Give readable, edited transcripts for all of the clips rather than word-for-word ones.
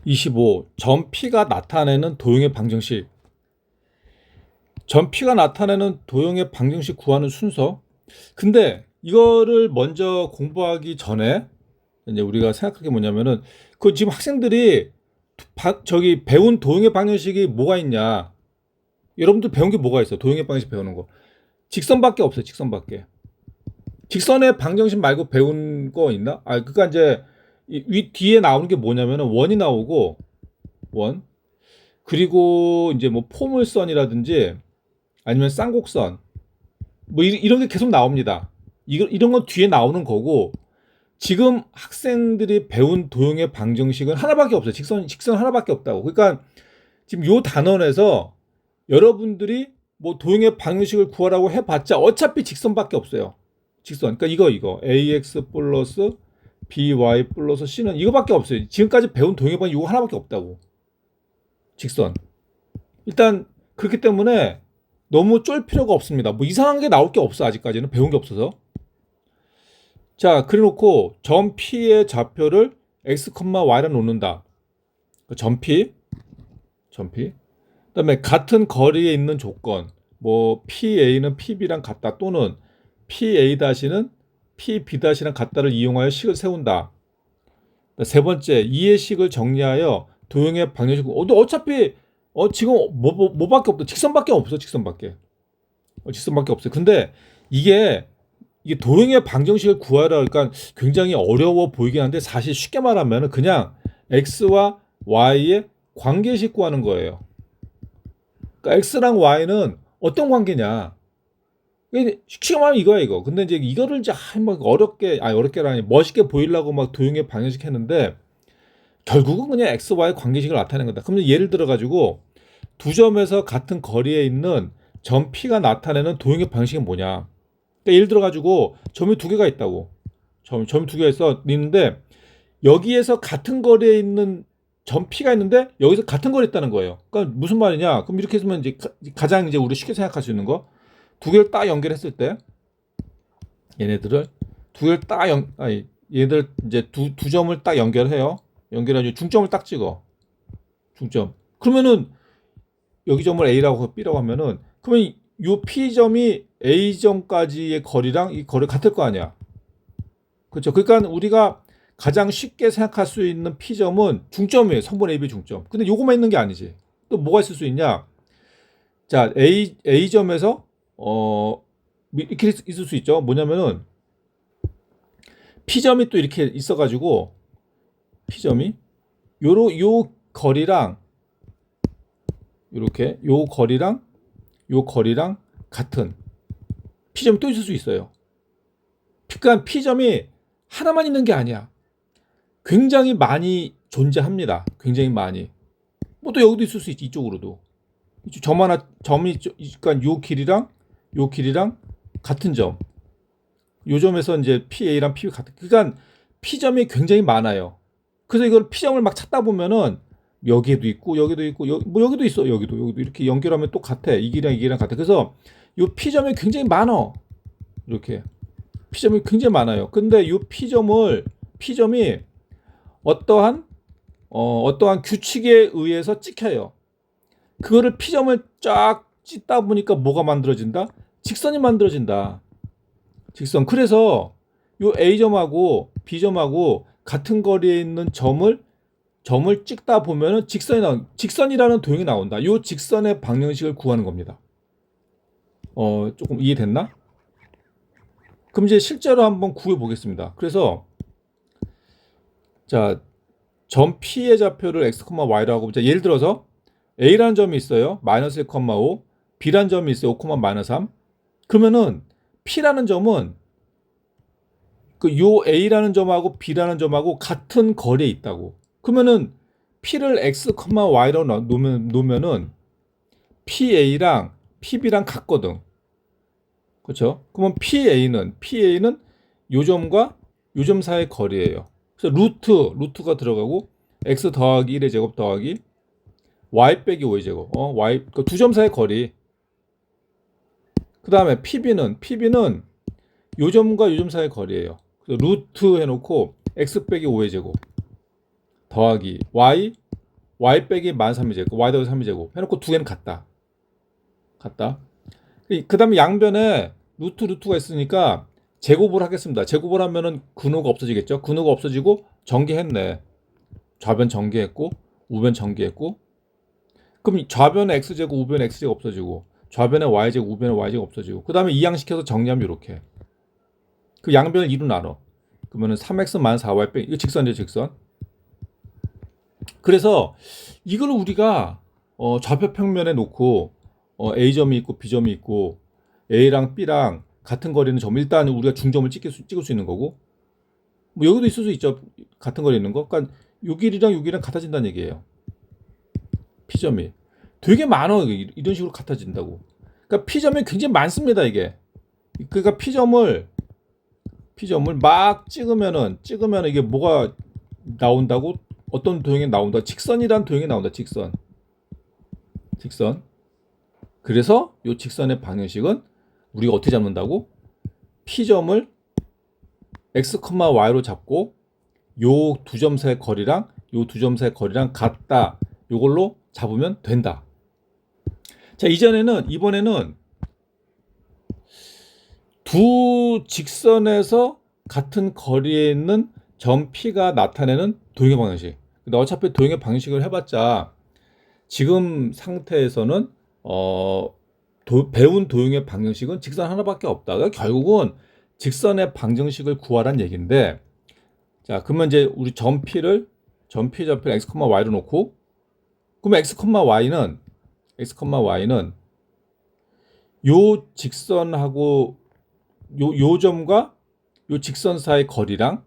25. 점 P가 나타내는 도형의 방정식. 점 P가 나타내는 도형의 방정식 구하는 순서. 근데 이거를 먼저 공부하기 전에 이제 우리가 생각할 게 뭐냐면은 그 지금 학생들이 저기 배운 도형의 방정식이 뭐가 있냐? 여러분들 배운 게 뭐가 있어? 도형의 방정식 배우는 거. 직선밖에 없어요. 직선밖에. 직선의 방정식 말고 배운 거 있나? 그러니까 이제 위 뒤에 나오는 게 뭐냐면은 원이 나오고 원. 그리고 이제 뭐 포물선이라든지 아니면 쌍곡선 뭐 이런 게 계속 나옵니다. 이런 건 뒤에 나오는 거고 지금 학생들이 배운 도형의 방정식은 하나밖에 없어요. 직선 하나밖에 없다고. 그러니까 지금 요 단원에서 여러분들이 뭐 도형의 방정식을 구하라고 해봤자 어차피 직선밖에 없어요. 직선. 그러니까 이거 ax 플러스 by 플러스 c는 이거밖에 없어요. 지금까지 배운 도형의 방정식 이거 하나밖에 없다고. 직선. 일단 그렇기 때문에 너무 쫄 필요가 없습니다. 뭐 이상한 게 나올 게 없어. 아직까지는 배운 게 없어서. 자, 그래놓고 점 P의 좌표를 x, y라 놓는다. 점 P. 그다음에 같은 거리에 있는 조건. 뭐 PA는 PB랑 같다 또는 PA-는 PB-랑 같다를 이용하여 식을 세운다. 세 번째, 이의 식을 정리하여 도형의 방정식. 어차피 지금 뭐밖에 없다. 직선밖에 없어. 직선밖에 없어요. 근데 이게 도형의 방정식을 구하라 그러니까 굉장히 어려워 보이긴 한데 사실 쉽게 말하면 그냥 x와 y의 관계식 구하는 거예요. 그러니까 x랑 y는 어떤 관계냐? 쉽게 말하면 이거야 이거. 근데 이제 이거를 이제 막 어렵게라니 멋있게 보이려고 막 도형의 방정식 했는데 결국은 그냥 x, y 관계식을 나타내는 거다. 그러면 예를 들어 가지고 두 점에서 같은 거리에 있는 점 P가 나타내는 도형의 방식이 뭐냐? 그러니까 예를 들어 가지고 점이 두 개가 있다고. 점이 두 개가 있는데 여기에서 같은 거리에 있는 점 P가 있는데 여기서 같은 거리에 있다는 거예요. 그러니까 무슨 말이냐? 그럼 이렇게 했으면 이제 가장 이제 우리 쉽게 생각할 수 있는 거 두 개를 딱 연결했을 때 얘네들을 두 개를 딱 얘들 이제 두 점을 딱 연결해요. 연결해가지고 중점을 딱 찍어. 중점. 그러면은 여기 점을 A라고 B라고 하면은 그러면 요 P점이 A점까지의 거리랑 이 거리 같을 거 아니야. 그렇죠. 그러니까 우리가 가장 쉽게 생각할 수 있는 P점은 중점이에요. 성분 AB 중점. 근데 요거만 있는 게 아니지. 또 뭐가 있을 수 있냐? 자, A점에서 이렇게 있을 수 있죠. 뭐냐면은 P점이 또 이렇게 있어가지고 P점이 요 거리랑 이렇게 요 거리랑 같은 P점이 또 있을 수 있어요. 그러니까 P점이 하나만 있는 게 아니야. 굉장히 많이 존재합니다. 굉장히 많이. 뭐 또 여기도 있을 수 있지. 이쪽으로도. 점이 그러니까 요 길이랑 같은 점. 요 점에서 이제 PA랑 PB 같은. 그러니까 P점이 굉장히 많아요. 그래서 이걸 P점을 막 찾다 보면은 여기에도 있고 여기도 있어. 여기도 이렇게 연결하면 또 같아. 이 길이랑 같아. 그래서 요 P점이 굉장히 많어. 이렇게 P점이 굉장히 많아요. 근데 요 P점이 어떠한 규칙에 의해서 찍혀요. 그거를 P점을 쫙 찢다 보니까 뭐가 만들어진다? 직선이 만들어진다. 직선. 그래서 요 A점하고 B점하고 같은 거리에 있는 점을 찍다 보면은 직선이라는 도형이 나온다. 요 직선의 방정식을 구하는 겁니다. 조금 이해됐나? 그럼 이제 실제로 한번 구해 보겠습니다. 그래서 자, 점 P의 좌표를 x, y라고 예를 들어서 A라는 점이 있어요. 마이너스 1,5. B라는 점이 있어요. 5, 마이너스 3. 그러면은 P라는 점은 요 A라는 점하고 B라는 점하고 같은 거리에 있다고. 그러면은 P를 x, y로 놓으면은 PA랑 PB랑 같거든. 그렇죠? 그러면 PA는 요 점과 요 점 사이의 거리예요. 그래서 루트가 들어가고 x 더하기 1의 제곱 더하기 y 빼기 5의 제곱. y 두 점 사이의 거리. 그다음에 PB는 요 점과 요 점 사이의 거리예요. 그래서 루트 해놓고 x 빼기 5의 제곱 더하기 y y 빼기 마이너스 3제곱, y 더하기 3제곱 해놓고 두 개는 같다. 그 다음에 양변에 루트가 있으니까 제곱을 하겠습니다. 제곱을 하면은 근호가 없어지겠죠. 근호가 없어지고 전개했네. 좌변 전개했고 우변 전개했고, 그럼 좌변에 x제곱 우변에 x제곱 없어지고 좌변에 y제곱 우변에 y제곱 없어지고, 그 다음에 이항시켜서 정리하면 이렇게 그 양변을 2로 나눠. 그러면은 3x 마이너스 4y 빼기, 이거 직선이죠, 직선. 그래서 이걸 우리가 좌표 평면에 놓고 A점이 있고 B점이 있고 A랑 B랑 같은 거리는 점, 일단 우리가 중점을 찍을 수 있는 거고, 뭐 여기도 있을 수 있죠, 같은 거리 있는 거. 그러니까 요 길이랑 요 길이랑 같아진다는 얘기예요. P점이 되게 많아. 이런 식으로 같아진다고. 그러니까 P점이 굉장히 많습니다, 이게. 그러니까 P점을 막 찍으면은 이게 뭐가 나온다고? 어떤 도형이 나온다? 직선이란 도형이 나온다. 직선. 그래서 이 직선의 방정식은 우리가 어떻게 잡는다고? P점을 x, y로 잡고 요 두 점 사이 거리랑 요 두 점 사이 거리랑 같다. 요걸로 잡으면 된다. 자, 이번에는 두 직선에서 같은 거리에 있는 점 P가 나타내는 도형의 방정식. 근데 어차피 도형의 방정식을 해봤자 지금 상태에서는 배운 도형의 방정식은 직선 하나밖에 없다. 그러니까 결국은 직선의 방정식을 구하란 얘기인데, 자, 그러면 이제 우리 점 P의 좌표를 x, y로 놓고, 그러면 x, y는 요 직선하고 요 점과 요 직선 사이 거리랑,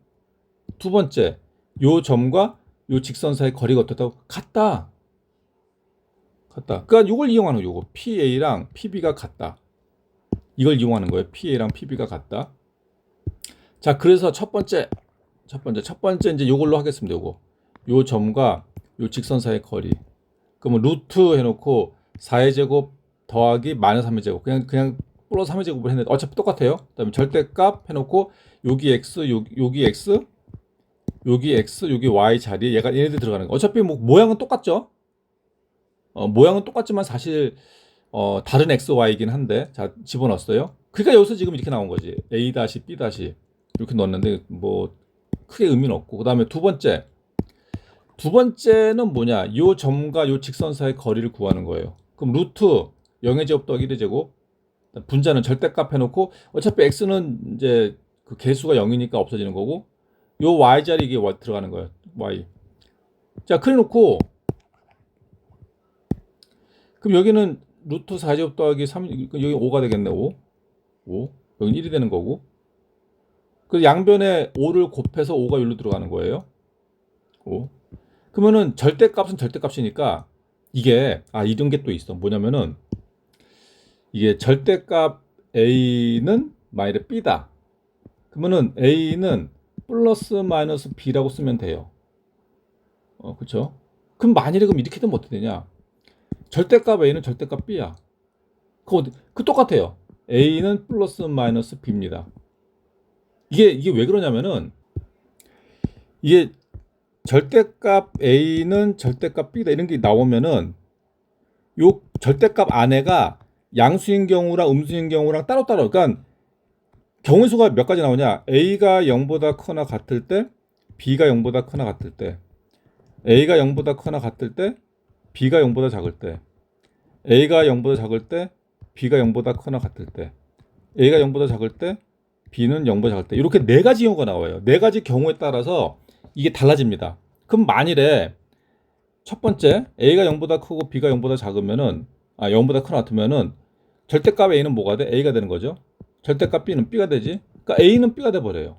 두 번째 요 점과 요 직선 사이 거리가 어떻다고? 같다. 그러니까 이걸 이용하는 거예요. 요거 PA랑 PB가 같다. 이걸 이용하는 거예요. PA랑 PB가 같다. 자, 그래서 첫 번째 이제 요걸로 하겠습니다. 요 점과 요 직선 사이 거리. 그러면 루트 해놓고 4의 제곱 더하기 마이너스 3의 제곱, 그냥 플러스 3의 제곱을 했는데 어차피 똑같아요. 그다음에 절대값 해놓고 여기 x, 여기 x, 여기 y 자리에 얘네들 들어가는 거. 어차피 뭐 모양은 똑같죠. 모양은 똑같지만 사실 다른 x, y이긴 한데, 자, 집어넣었어요. 그러니까 여기서 지금 이렇게 나온 거지. a b 이렇게 넣었는데 뭐 크게 의미는 없고. 그 다음에 두 번째는 뭐냐? 요 점과 요 직선 사이 거리를 구하는 거예요. 그럼 루트 0의 제곱 더하기 1의 제곱, 분자는 절대값 해놓고 어차피 x는 이제 그 개수가 0이니까 없어지는 거고, 요 y 자리 이게 들어가는 거예요. y. 자, 그래 놓고 그럼 여기는 루트 4제곱 더하기 3, 여기 5가 되겠네. 5. 여기 1이 되는 거고, 그 양변에 5를 곱해서 5가 여기로 들어가는 거예요. 5. 그러면은 절대값은 절대값이니까 이게 이런 게 또 있어. 뭐냐면은 이게 절대값 A는 마이너스 B다. 그러면은 A는 플러스 마이너스 B라고 쓰면 돼요. 그렇죠? 그럼 만일에 이렇게 되면 어떻게 되냐? 절대값 A는 절대값 B야. 그 똑같아요. A는 플러스 마이너스 B입니다. 이게 왜 그러냐면은 이게 절대값 A는 절대값 B다 이런 게 나오면은 요 절대값 안에가 양수인 경우랑 음수인 경우랑 따로따로, 그러니까 경우의 수가 몇 가지 나오냐? A가 0보다 크거나 같을 때, B가 0보다 크거나 같을 때, A가 0보다 크거나 같을 때, B가 0보다 작을 때, A가 0보다 작을 때, B가 0보다 크거나 같을 때, A가 0보다 작을 때, B는 0보다 작을 때, 이렇게 네 가지 경우가 나와요. 네 가지 경우에 따라서 이게 달라집니다. 그럼 만일에 첫 번째 A가 0보다 크고 B가 0보다 작으면은 0보다 크거나 같으면은 절대값 A는 뭐가 돼? A가 되는 거죠. 절대값 B는 B가 되지. 그러니까 A는 B가 돼 버려요.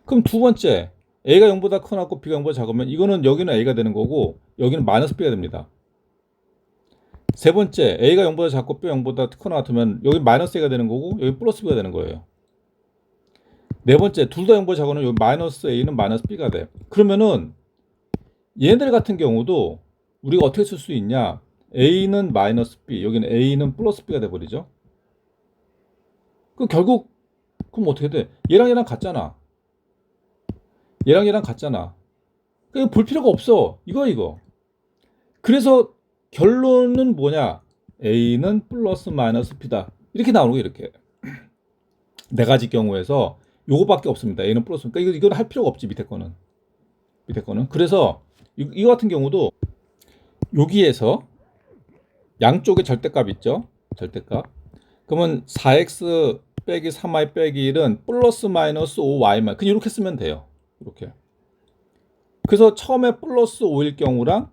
그럼 두 번째 A가 0보다 크거나 같고 B가 0보다 작으면 이거는 여기는 A가 되는 거고 여기는 마이너스 B가 됩니다. 세 번째 A가 0보다 작고 B가 0보다 크거나 같으면 여기 마이너스 A가 되는 거고 여기 플러스 B가 되는 거예요. 네 번째 둘 다 0보다 작으면 여기 마이너스 A는 마이너스 B가 돼. 그러면은 얘네들 같은 경우도 우리가 어떻게 쓸 수 있냐? A는 마이너스 B, 여기는 A는 플러스 B가 돼 버리죠. 그럼 어떻게 돼? 얘랑 같잖아. 그러니까 볼 필요가 없어. 이거. 그래서 결론은 뭐냐? A는 플러스 마이너스 P다. 이렇게 나오는 거 이렇게. 네 가지 경우에서 요거밖에 없습니다. A는 플러스. 그러니까 이건 할 필요가 없지 밑에 거는. 밑에 거는. 그래서 이거 같은 경우도 여기에서 양쪽에 절대값 있죠? 절대값. 그러면 4x 빼기 3y 빼기 1은 플러스 마이너스 5y만. 그냥 이렇게 쓰면 돼요. 이렇게. 그래서 처음에 플러스 5일 경우랑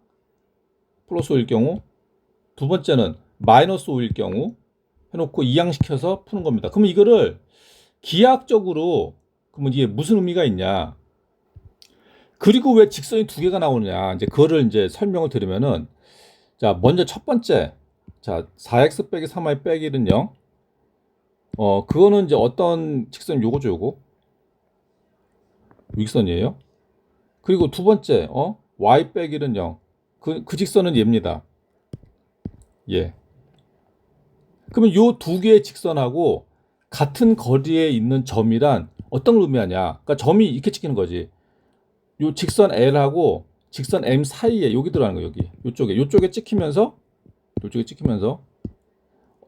플러스 5일 경우, 두 번째는 마이너스 5일 경우 해놓고 이항시켜서 푸는 겁니다. 그러면 이거를 기하학적으로 그러면 이게 무슨 의미가 있냐? 그리고 왜 직선이 두 개가 나오느냐? 이제 그거를 이제 설명을 드리면은, 자, 먼저 첫 번째, 자, 4x 빼기 3y 빼기 1은 0. 그거는 이제 어떤 직선 요거죠, 요거. 직선이에요. 그리고 두 번째, y 빼기 1은 0. 그 직선은 얘입니다. 예. 그러면 요 두 개의 직선하고 같은 거리에 있는 점이란 어떤 걸 의미하냐? 그러니까 점이 이렇게 찍히는 거지. 요 직선 L하고 직선 M 사이에 여기 들어가는 거 여기. 요쪽에 찍히면서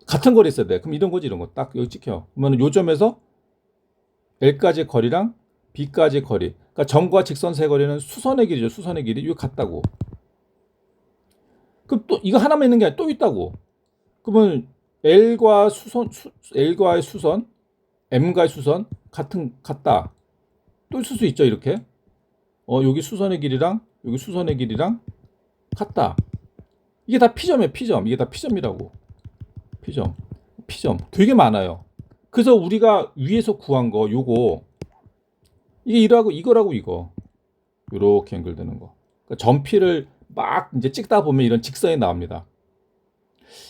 같은 거리에 있어야 돼. 그럼 이런 거지 이런 거. 딱 여기 찍혀. 그러면 요 점에서 L까지의 거리랑 B까지의 거리. 그러니까 점과 직선 세 거리는 수선의 길이죠. 수선의 길이. 이거 같다고. 그럼 또 이거 하나만 있는 게 아니라 또 있다고. 그러면 L과의 수선, M과의 수선 같다. 또 있을 수 있죠, 이렇게. 여기 수선의 길이랑 여기 수선의 길이랑 같다. 이게 다 P점이에요, P점. 이게 다 P점이라고. P점. 되게 많아요. 그래서 우리가 위에서 구한 거 요거 이게 이거라고 이거. 요렇게 연결되는 거. 그러니까 점피를 막 이제 찍다 보면 이런 직선이 나옵니다.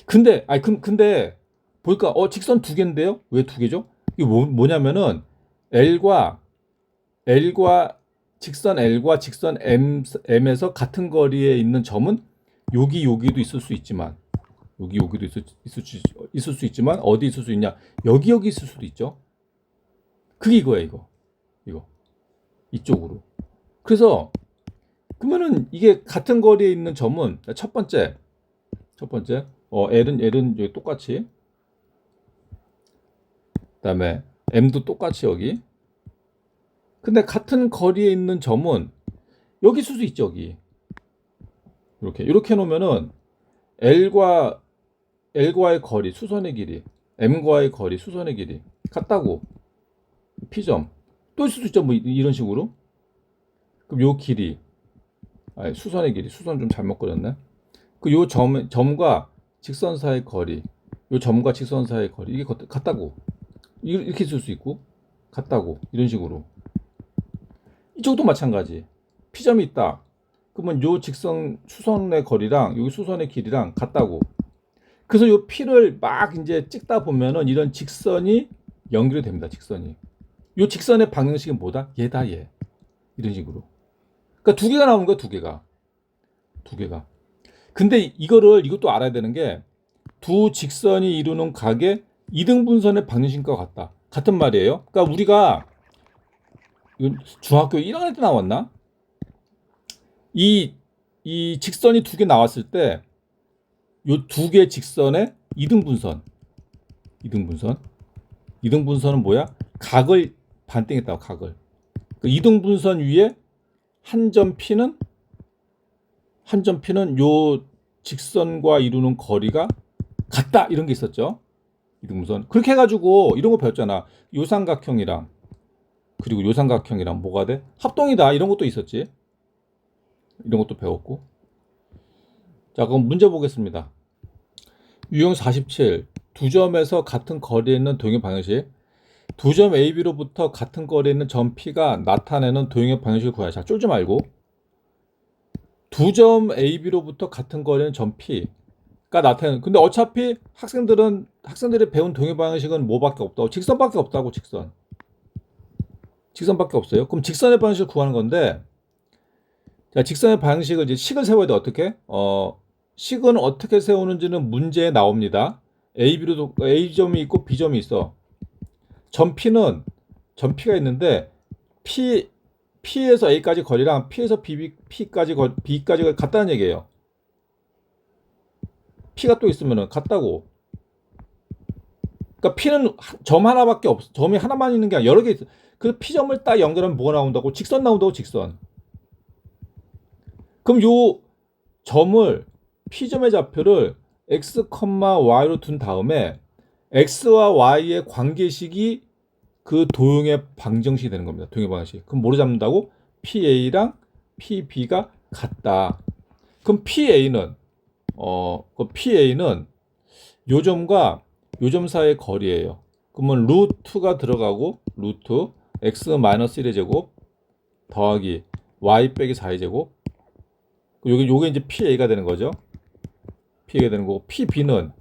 근데 보니까 직선 두 개인데요? 왜 두 개죠? 이게 뭐냐면은 L과 직선 L과 직선 M에서 같은 거리에 있는 점은 여기도 있을 수 있지만 여기도 있을 수 있지만 어디 있을 수 있냐? 여기 있을 수도 있죠. 그게 이거예요, 이거. 이쪽으로. 그래서 그러면은 이게 같은 거리에 있는 점은 첫 번째 L은 여기 똑같이, 그다음에 M도 똑같이 여기. 근데 같은 거리에 있는 점은 여기 있을 수 있죠, 여기. 이렇게 놓으면은 L과의 거리, 수선의 길이, M과의 거리, 수선의 길이 같다고. P점. 또 있을 수 있죠, 뭐 이런 식으로. 그럼 요 길이, 수선의 길이, 수선 좀 잘못 그렸네. 요 점과 직선 사이의 거리, 요 점과 직선 사이의 거리, 이게 같다고. 이렇게 쓸 수 있고, 같다고. 이런 식으로. 이쪽도 마찬가지. P점이 있다. 그러면 요 수선의 거리랑 여기 수선의 길이랑 같다고. 그래서 요 P를 막 이제 찍다 보면은 이런 직선이 연결이 됩니다. 직선이. 요 직선의 방정식은 뭐다? 얘다, 얘. 이런 식으로. 그러니까 두 개가 나오는 거야, 두 개가. 근데 이것도 알아야 되는 게 두 직선이 이루는 각의 이등분선의 방정식과 같다. 같은 말이에요. 그러니까 우리가 중학교 1학년 때 나왔나? 이 직선이 두 개 나왔을 때 요 두 개의 직선의 이등분선은 뭐야? 각을 반띵했다고, 각을. 그 이등분선 위에 한 점 P는 요 직선과 이루는 거리가 같다, 이런 게 있었죠. 이등분선. 그렇게 해가지고 이런 거 배웠잖아. 요삼각형이랑 뭐가 돼? 합동이다, 이런 것도 있었지. 이런 것도 배웠고. 자, 그럼 문제 보겠습니다. 유형 47. 두 점에서 같은 거리에 있는 도형의 방정식. 두 점 AB로부터 같은 거리에 있는 점 P가 나타내는 도형의 방정식을 구하라. 자, 쫄지 말고. 두 점 AB로부터 같은 거리에 있는 점 P가 나타내는. 근데 어차피 학생들이 배운 도형의 방정식은 뭐밖에 없다고? 직선밖에 없다고, 직선밖에 없어요. 그럼 직선의 방정식을 구하는 건데, 자, 직선의 방정식을 이제 식을 세워야 돼. 어떻게? 식은 어떻게 세우는지는 문제에 나옵니다. A점이 있고 B점이 있어. 점 P가 있는데 P에서 A까지 거리랑 P에서 B까지가 같다는 얘기예요. P가 또 있으면은 같다고. 그러니까 P는 점 하나밖에 없어. 점이 하나만 있는 게 아니라 여러 개 있어. 그 P점을 딱 연결하면 뭐가 나온다고? 직선 나온다고, 직선. 그럼 요 점을 P점의 좌표를 x, y로 둔 다음에 x와 y의 관계식이 그 도형의 방정식이 되는 겁니다. 도형의 방정식. 그럼 뭐로 잡는다고? PA랑 PB가 같다. 그럼 PA는 요 점과 요 점 사이의 거리예요. 그러면 루트가 들어가고 루트 x 마이너스 1의 제곱 더하기 y 빼기 4의 제곱 요게 이제 PA가 되는 거죠. PA가 되는 거고 PB는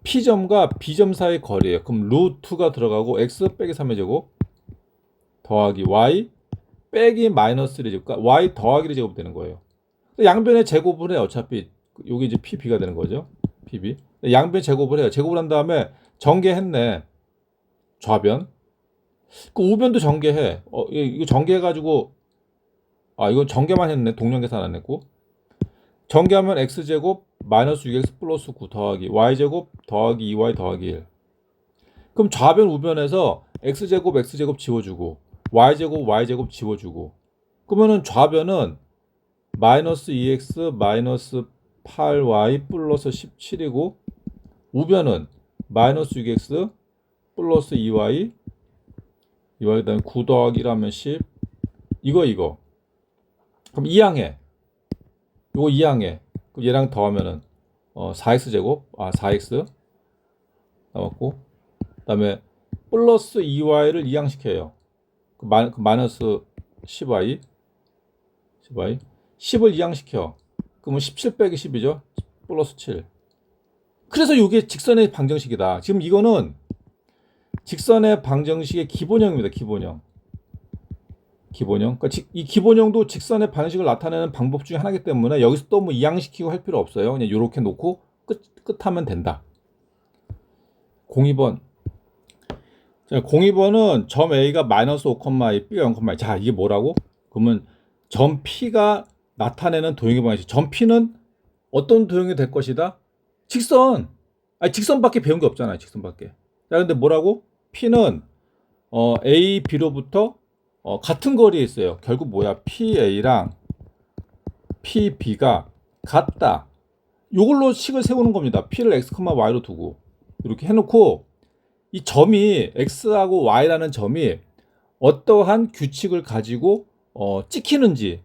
P점과 B점 사이의 거리예요. 그럼 루트가 들어가고 x 빼기 3의 제곱 더하기 y 빼기 마이너스 1의 제곱, 그러니까 y 더하기 1의 제곱 되는 거예요. 양변의 제곱을 해. 어차피 요게 이제 PB가 되는 거죠. PB. 양변 제곱을 해요. 제곱을 한 다음에 전개했네. 좌변. 그 우변도 전개해. 이거 전개해가지고 이거 전개만 했네. 동량 계산 안 했고. 전개하면 x제곱 마이너스 6x 플러스 9 더하기 y제곱 더하기 2y 더하기 1. 그럼 좌변 우변에서 x제곱 지워주고 y제곱 지워주고 그러면은 좌변은 마이너스 2x 마이너스 8y 플러스 17이고 우변은 마이너스 6x 플러스 2y 그다음에 9 더하기 1하면 10 이거 그럼 이항해. 요거 이항해. 그럼 얘랑 더하면은 4x 제곱 4x 남았고 그다음에 플러스 2y를 이항시켜요. 그 마이너스 10y 10을 이항시켜. 그러면 17 빼기 10이죠. 플러스 7. 그래서 이게 직선의 방정식이다. 지금 이거는 직선의 방정식의 기본형입니다. 기본형. 그러니까 이 기본형도 직선의 방정식을 나타내는 방법 중에 하나이기 때문에 여기서 또 뭐 이항시키고 할 필요 없어요. 그냥 이렇게 놓고 끝하면 된다. 02번. 자, 02번은 점 A가 마이너스 5,2, B가 0,2. 자, 이게 뭐라고? 그러면 점 P가 나타내는 도형의 방정식. 점 P는 어떤 도형이 될 것이다? 직선. 직선밖에 배운 게 없잖아요. 직선밖에. 자, 근데 뭐라고? P는 A, B로부터 같은 거리에 있어요. 결국 뭐야? PA랑 PB가 같다. 이걸로 식을 세우는 겁니다. P를 x, y로 두고 이렇게 해놓고 이 점이 x하고 y라는 점이 어떠한 규칙을 가지고 찍히는지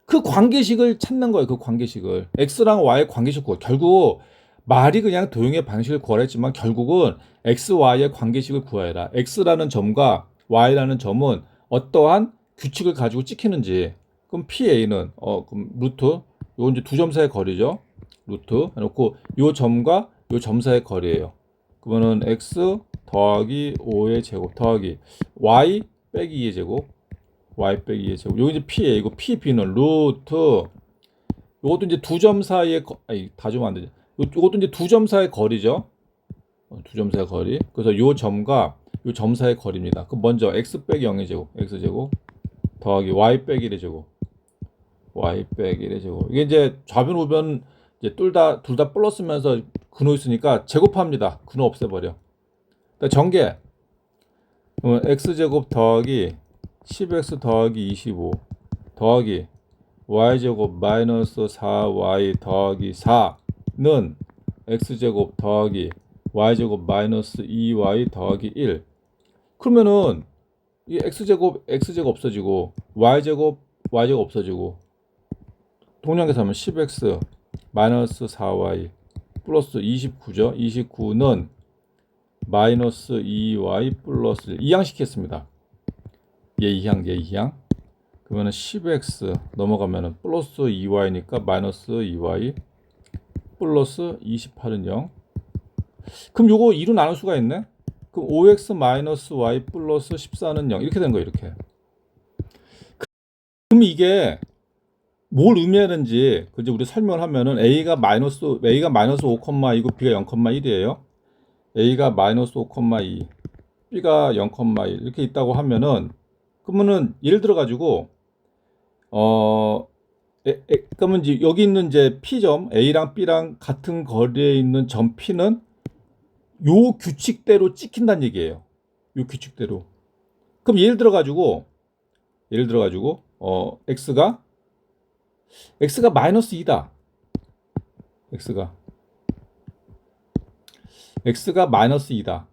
그 관계식을 찾는 거예요. 그 관계식을 x랑 y의 관계식 구하. 결국 말이 그냥 도형의 방식을 구하랬지만 결국은 x, y의 관계식을 구해라. x라는 점과 y라는 점은 어떠한 규칙을 가지고 찍히는지. 그럼 PA는 그럼 루트 요 이제 두 점 사이의 거리죠. 루트 해놓고 요 점과 요 점 사이의 거리예요. 그러면은 x 더하기 5의 제곱 더하기 y 빼기 2의 제곱 y 빼기 2의 제곱. 여기 이제 PA이고 PB는 루트 요것도 이제 두 점 사이의 다 주면 안 되죠. 요것도 이제 두 점 사이의 거리죠. 두 점 사이의 거리. 그래서 요 점과 요 점 사이의 거리입니다. 그럼 먼저 x 빼기 0의 제곱, x 제곱 더하기 y 빼기 1의 제곱, y 빼기 1의 제곱. 이게 이제 좌변 우변 이제 둘 다 플러스면서 근호 있으니까 제곱합니다. 근호 없애버려. 전개. 그러면 x 제곱 더하기 10x 더하기 25 더하기 y 제곱 마이너스 4y 더하기 4는 x 제곱 더하기 y 제곱 마이너스 2y 더하기 1. 그러면은 이 x 제곱 없어지고 y 제곱 없어지고 동량계산하면 10x 마이너스 4y 플러스 29죠. 29는 마이너스 2y 플러스 1. 이항시켰습니다. 얘 이항. 그러면은 10x 넘어가면은 플러스 2y니까 마이너스 2y 플러스 28은 0. 그럼 요거 2로 나눌 수가 있네. 그럼 5x 마이너스 y 플러스 14는 0 이렇게 된 거예요. 이렇게. 그럼 이게 뭘 의미하는지 그제 우리 설명을 하면은 A가 마이너스 5,2고 B가 0,1이에요. A가 마이너스 5,2, B가 0,1 이렇게 있다고 하면은 그러면은 예를 들어 가지고 그러면 이제 여기 있는 이제 P점 A랑 B랑 같은 거리에 있는 점 P는 요 규칙대로 찍힌다는 얘기예요. 요 규칙대로. 그럼 예를 들어 가지고 x가 마이너스 2다. x가 마이너스 2다.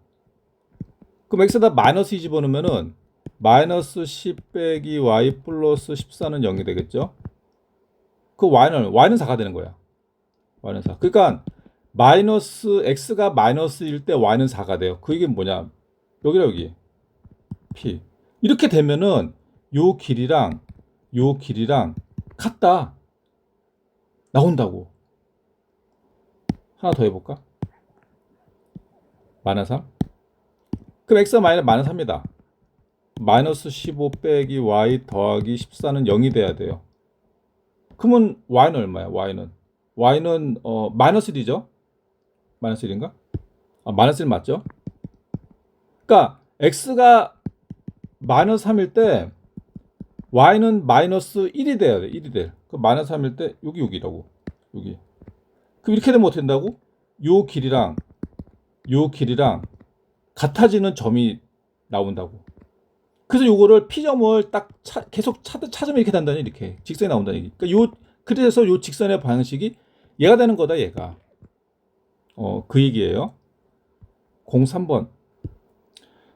그럼 x에다 마이너스 2 집어넣으면은 마이너스 10 빼기 y 플러스 14는 0이 되겠죠? 그 y는 4가 되는 거야. y는 4. 그러니까 x가 마이너스일 때 y는 4가 돼요. 그 얘기는 뭐냐? 여기라 여기. p. 이렇게 되면은 요 길이랑 같다. 나온다고. 하나 더 해볼까? 마이너스 3. 그럼 x가 마이너스 3이다. 마이너스 15 빼기 y 더하기 14는 0이 돼야 돼요. 그러면 y는 얼마야? y는 마이너스 1이죠? 마이너스 1인가? 마이너스 1 맞죠? 그러니까 x가 마이너스 3일 때 y는 마이너스 1이 돼야 돼. 1이 돼. 그 마이너스 3일 때 여기라고. 여기. 그럼 이렇게 되면 어떻게 된다고? 요 길이랑 같아지는 점이 나온다고. 그래서 요거를 P점을 딱 계속 찾으면 이렇게 된다니, 이렇게 직선이 나온다는 얘기. 그러니까 그래서 요 직선의 방식이 얘가 되는 거다, 얘가. 그 얘기예요. 03번.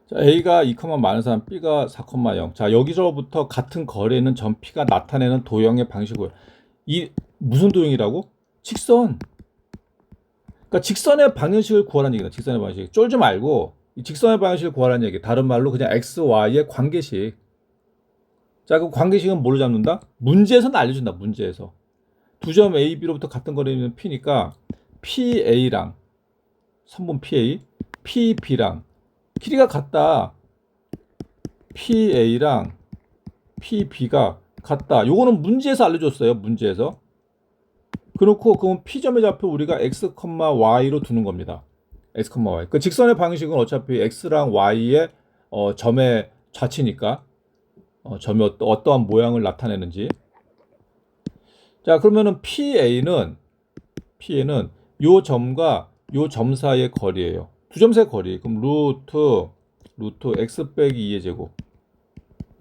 자, A가 2, 마이너스 3, B가 4,0. 자, 여기서부터 같은 거리에 있는 점 P가 나타내는 도형의 방식을. 이 무슨 도형이라고? 직선. 그러니까 직선의 방정식을 구하라는 얘기다. 직선의 방식. 쫄지 말고 이 직선의 방식을 구하라는 얘기. 다른 말로 그냥 x, y의 관계식. 자, 그 관계식은 뭘로 잡는다? 문제에서는 알려준다. 문제에서. 두 점 A, B로부터 같은 거리에 있는 P니까 PA랑 선분 PA, PB랑 길이가 같다. PA랑 PB가 같다. 요거는 문제에서 알려줬어요. 문제에서. 그렇고 그럼 P점의 좌표 우리가 x, y로 두는 겁니다. x, y. 그 직선의 방식은 어차피 x랑 y의 점의 좌치니까 점이 어떠한 모양을 나타내는지. 자, 그러면은 PA는 요 점과 요 점 사이의 거리예요. 두 점 사이의 거리. 그럼 루트 x 빼기 2의 제곱,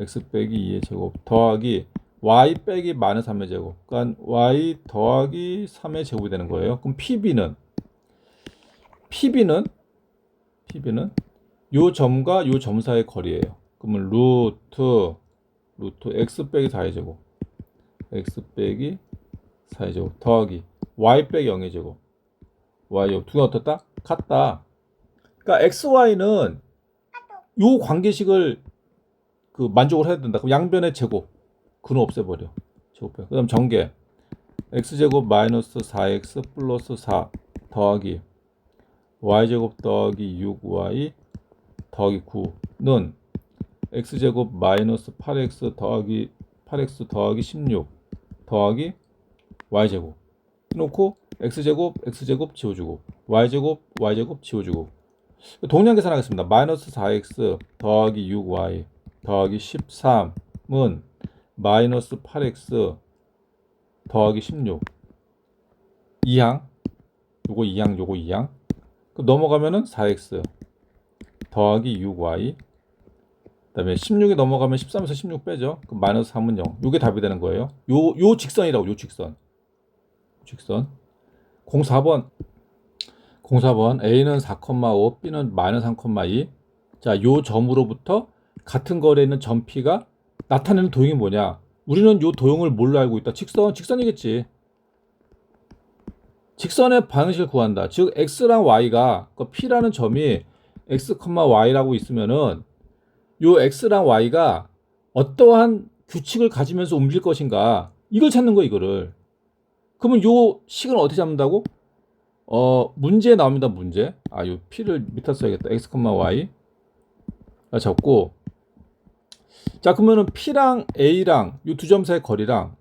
x 빼기 2의 제곱 더하기 y 빼기 마이너스 3의 제곱. 그러니까 y 더하기 3의 제곱이 되는 거예요. 그럼 PB는 요 점과 요 점 사이의 거리예요. 그러면 루트 x 빼기 4의 제곱, x 빼기 4의 제곱 더하기 y 빼기 0의 제곱, y 두 개 어떻다? 같다. 그러니까 x, y는 요 관계식을 그 만족을 해야 된다. 그럼 양변의 제곱, 그는 없애버려. 제곱해. 그다음 전개 x제곱 마이너스 4x 플러스 4 더하기 y제곱 더하기 6y 더하기 9는 x제곱 마이너스 8x 더하기 16 더하기 y제곱 놓고 x제곱 지워주고 y제곱 지워주고 동량 계산하겠습니다. 마이너스 4x 더하기 6y 더하기 13은 마이너스 8x 더하기 16 2항 요거 2항 그 넘어가면은 4x 더하기 6y 그다음에 16이 넘어가면 13에서 16 빼죠. 그럼 마이너스 3은 0. 요게 답이 되는 거예요. 요 직선이라고. 요 직선 04번 A는 4,5 B는 마이너스 3,2. 자, 요 점으로부터 같은 거리에 있는 점 P가 나타내는 도형이 뭐냐? 우리는 요 도형을 뭘로 알고 있다? 직선이겠지. 직선의 방식을 구한다. 즉 x랑 y가 그 P라는 점이 x, y라고 있으면은 요 x랑 y가 어떠한 규칙을 가지면서 움직일 것인가? 이걸 찾는 거 이거를. 그러면 요 식은 어떻게 잡는다고? 문제에 나옵니다. 문제. 요 P를 밑에 써야겠다. x, y 적고. 자, 그러면은 P랑 A랑 요 두 점 사이의 거리랑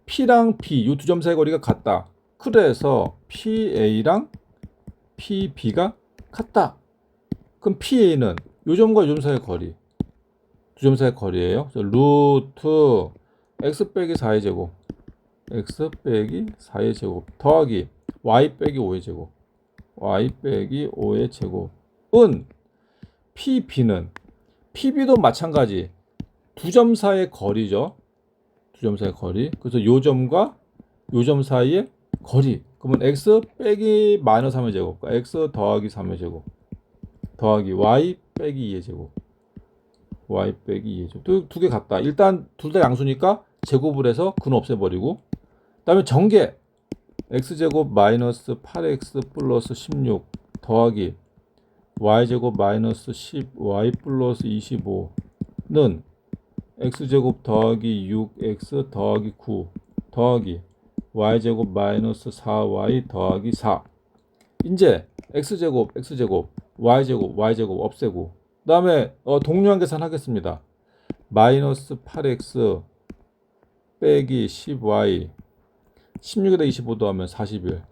P랑 B 요 두 점 사이의 거리가 같다. 그래서 PA랑 PB가 같다. 그럼 PA는 요 점과 요 점 사이의 거리. 두 점 사이의 거리예요. 루트 x 빼기 4의 제곱 x 빼기 4의 제곱 더하기 y 빼기 5의 제곱 y 빼기 5의 제곱은 PB는 PB도 마찬가지 두 점 사이의 거리죠. 두 점 사이의 거리. 그래서 요 점과 요 점 사이의 거리. 그러면 x 빼기 마이너스 3의 제곱과 x 더하기 3의 제곱 더하기 y 빼기 2의 제곱 y 빼기 2의 제곱 두 개 같다. 일단 둘 다 양수니까 제곱을 해서 근 없애버리고 그 다음에 전개 x제곱 마이너스 8x 플러스 16 더하기 y제곱 마이너스 10 y 플러스 25는 x제곱 더하기 6x 더하기 9 더하기 y제곱 마이너스 4y 더하기 4 이제 x제곱 y제곱 없애고 그 다음에 동류한 계산 하겠습니다. 마이너스 8x 빼기 10y 16에다 25 더하면 41은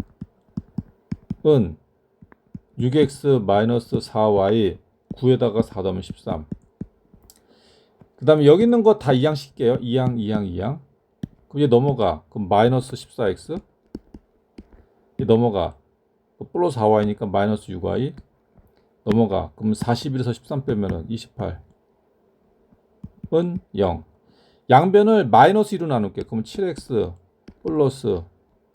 6x 마이너스 4y 9에다가 4 더하면 13. 그 다음에 여기 있는 거 다 2항 씻게요. 2항. 그럼 얘 넘어가. 그럼 마이너스 14x 얘 넘어가. 플러스 4y니까 마이너스 6y 넘어가. 그럼 41에서 13 빼면은 28은 0. 양변을 마이너스 2로 나눌게. 그럼 7x 플러스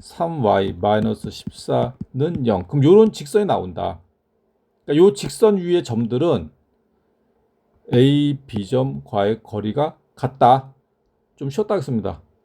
3y 마이너스 14는 0. 그럼 요런 직선이 나온다. 그러니까 요 직선 위의 점들은 A, B점과의 거리가 같다. 좀 쉬었다 하겠습니다.